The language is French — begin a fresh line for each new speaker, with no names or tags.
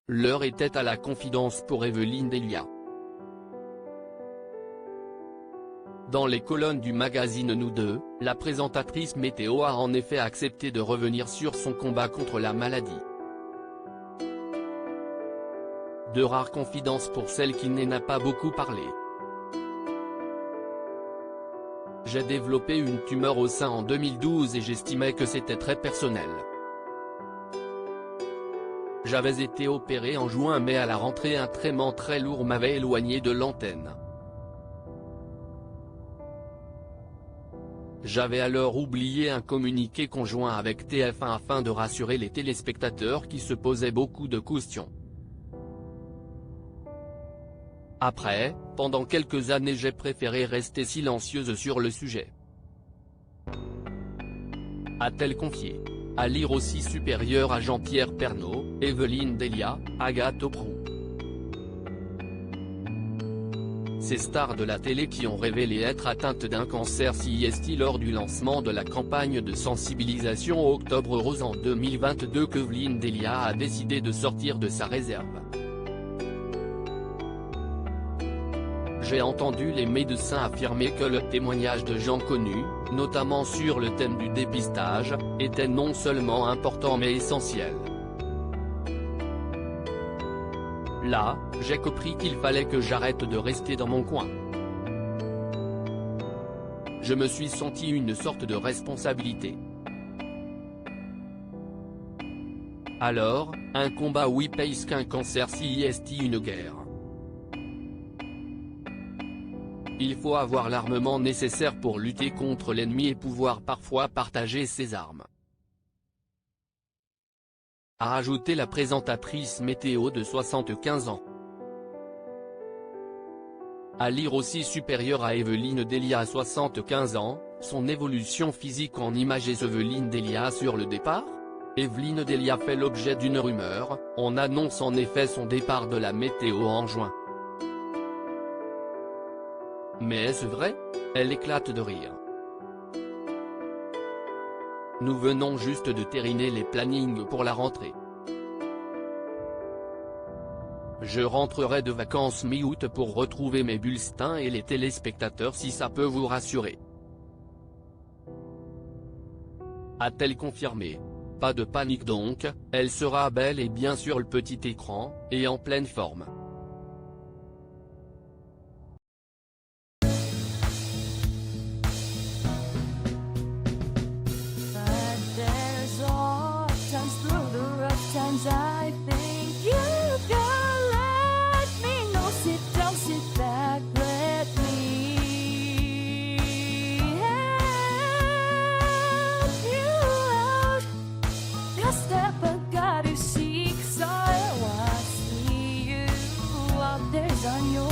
L'heure était à la confidence pour Evelyne Delia. Dans les colonnes du magazine Nous Deux, la présentatrice météo a en effet accepté de revenir sur son combat contre la maladie. De rares confidences pour celle qui n'en a pas beaucoup parlé. J'ai développé une tumeur au sein en 2012 et j'estimais que c'était très personnel. J'avais été opéré en juin mais à la rentrée un traitement très lourd m'avait éloigné de l'antenne. J'avais alors oublié un communiqué conjoint avec TF1 afin de rassurer les téléspectateurs qui se posaient beaucoup de questions. Après, pendant quelques années j'ai préféré rester silencieuse sur le sujet. A-t-elle confié. À lire aussi supérieur à Jean-Pierre Pernaut, Evelyne Delia, Agathe Aubrou. Ces stars de la télé qui ont révélé être atteintes d'un cancer CIST lors du lancement de la campagne de sensibilisation Octobre Rose en 2022 qu'Evelyne Delia a décidé de sortir de sa réserve. J'ai entendu les médecins affirmer que le témoignage de gens connus, notamment sur le thème du dépistage, était non seulement important mais essentiel. Là, j'ai compris qu'il fallait que j'arrête de rester dans mon coin. Je me suis senti une sorte de responsabilité. Alors, un combat oui pèse qu'un cancer CIST une guerre. Il faut avoir l'armement nécessaire pour lutter contre l'ennemi et pouvoir parfois partager ses armes. A rajouté la présentatrice météo de 75 ans. À lire aussi supérieur à Evelyne Delia à 75 ans, son évolution physique en images et Evelyne Delia sur le départ. Evelyne Delia fait l'objet d'une rumeur, on annonce en effet son départ de la météo en juin. Mais est-ce vrai? Elle éclate de rire. Nous venons juste de terminer les plannings pour la rentrée. Je rentrerai de vacances mi-août pour retrouver mes bulletins et les téléspectateurs si ça peut vous rassurer. A-t-elle confirmé? Pas de panique donc, elle sera bel et bien sur le petit écran, et en pleine forme.
I think you can let me know. Sit down, sit back, let me help you out. Just step back, got to seek, so I see you out there's on your